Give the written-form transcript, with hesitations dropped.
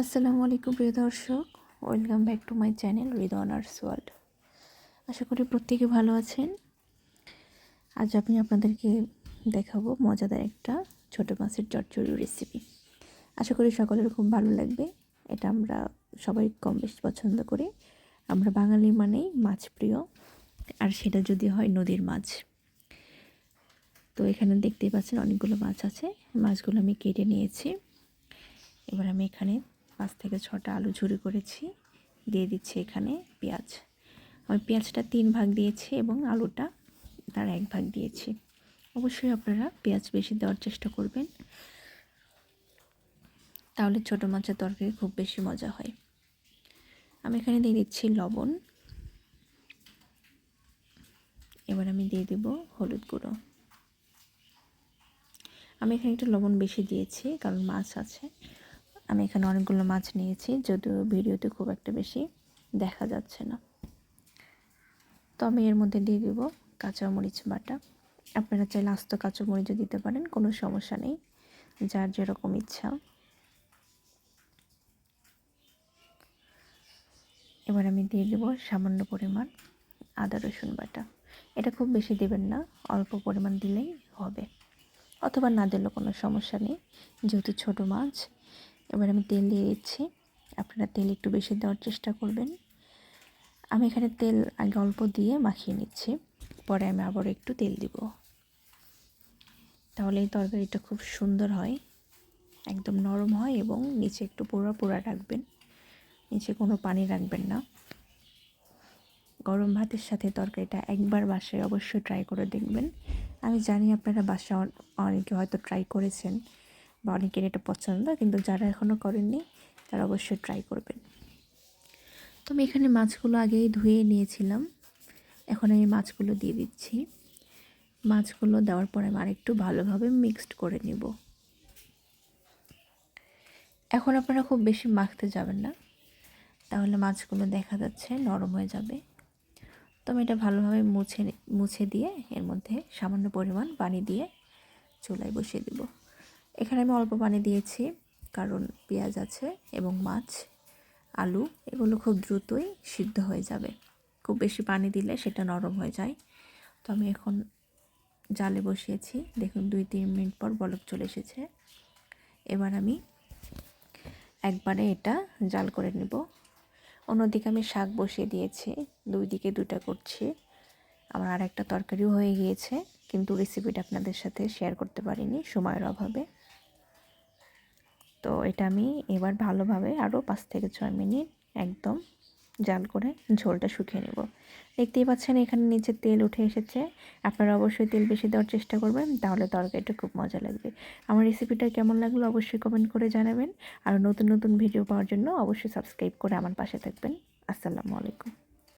আসসালামু আলাইকুম প্রিয় দর্শক, welcome back to my channel Ridwan arts world. আশা করি প্রত্যেকে ভালো আছেন। আজ আমি আপনাদেরকে দেখাবো মজাদার একটা ছোটো মাছের চচ্চড়ি রেসিপি। আশা করি সকলের খুব ভালো লাগবে। এটা আমরা সবাই কম বেশি পছন্দ করি। আমরা বাঙালি মানেই মাছ প্রিয়, আর সেটা যদি হয় নদীর মাছ। তো এখানে দেখতেই পাচ্ছেন অনেকগুলো মাছ আছে। মাছগুলো আমি কেটে নিয়েছি। এবার আমি এখানে 5 থেকে 6টা আলু ঝুরি করেছি, দিয়ে দিচ্ছি এখানে পেঁয়াজ। আমি পেঁয়াজটা 3 ভাগ দিয়েছি এবং আলুটা তার 1 ভাগ দিয়েছি। অবশ্যই আপনারা পেঁয়াজ বেশি দেওয়ার চেষ্টা করবেন, তাহলে ছোটো মাছের তরকারি খুব বেশি মজা হয়। আমি এখানে দিয়ে দিচ্ছি লবণ। এবার আমি দিয়ে দেব হলুদ গুঁড়ো। আমি এখানে একটু লবণ বেশি দিয়েছি কারণ মাছ আছে। আমি এখানে অনেকগুলো মাছ নিয়েছি, যদিও ভিডিওতে খুব একটা বেশি দেখা যাচ্ছে না। তো আমি এর মধ্যে দিয়ে দেব কাঁচামরিচ বাটা। আপনারা চাইলে আস্ত কাঁচামরিচও দিতে পারেন, কোনো সমস্যা নেই, যার যেরকম ইচ্ছা। এবার আমি দিয়ে দেব সামান্য পরিমাণ আদা রসুন বাটা। এটা খুব বেশি দেবেন না, অল্প পরিমাণ দিলেই হবে, অথবা না দিলেও কোনো সমস্যা নেই, যেহেতু ছোটো মাছ। এবার আমি তেল দিয়ে দিচ্ছি। আপনারা তেল একটু বেশি দেওয়ার চেষ্টা করবেন। আমি এখানে তেল আগে অল্প দিয়ে মাখিয়ে নিচ্ছি, পরে আমি আবার একটু তেল দিব, তাহলে এই তরকারিটা খুব সুন্দর হয়, একদম নরম হয় এবং নিচে একটু পোড়া পোড়া রাখবেন, নিচে কোনো পানি রাখবেন না। গরম ভাতের সাথে তরকারিটা একবার বাসায় অবশ্যই ট্রাই করে দেখবেন। আমি জানি আপনারা বাসায় অনেকে হয়তো ট্রাই করেছেন বা অনেকের এটা পছন্দ, কিন্তু যারা এখনও করেননি তারা অবশ্যই ট্রাই করবেন। তো আমি এখানে মাছগুলো আগেই ধুয়ে নিয়েছিলাম। এখন আমি মাছগুলো দিয়ে দিচ্ছি। মাছগুলো দেওয়ার পরে আমি আরেকটু ভালোভাবে মিক্সড করে নেব। এখন আপনারা খুব বেশি মাখতে যাবেন না, তাহলে মাছগুলো দেখা যাচ্ছে নরম হয়ে যাবে। তো আমি এটা ভালোভাবে মুছে দিয়ে এর মধ্যে সামান্য পরিমাণ পানি দিয়ে চুলায় বসিয়ে দেব। এখানে আমি অল্প পানি দিয়েছি, কারণ পেঁয়াজ আছে এবং মাছ, আলু এগুলো খুব দ্রুতই সিদ্ধ হয়ে যাবে। খুব বেশি পানি দিলে সেটা নরম হয়ে যায়। তো আমি এখন জালে বসিয়েছি, দেখুন 2-3 মিনিট পর বলক চলে এসেছে। এবার আমি একবারে এটা জাল করে নেব। অন্যদিকে আমি শাক বসিয়ে দিয়েছি, 2 দিকে 2টা করছি। আমার আর একটা তরকারিও হয়ে গিয়েছে, কিন্তু রেসিপিটা আপনাদের সাথে শেয়ার করতে পারিনি সময়ের অভাবে। তো এটা আমি এবার ভালোভাবে আরও 5 থেকে 6 মিনিট একদম জাল করে ঝোলটা শুকিয়ে নেব। দেখতেই পাচ্ছেন এখানে নিচে তেল উঠে এসেছে। আপনারা অবশ্যই তেল বেশি দেওয়ার চেষ্টা করবেন, তাহলে তরকারিটা খুব মজা লাগবে। আমার রেসিপিটা কেমন লাগলো অবশ্যই কমেন্ট করে জানাবেন। আর নতুন নতুন ভিডিও পাওয়ার জন্য অবশ্যই সাবস্ক্রাইব করে আমার পাশে থাকবেন। আসসালামু আলাইকুম।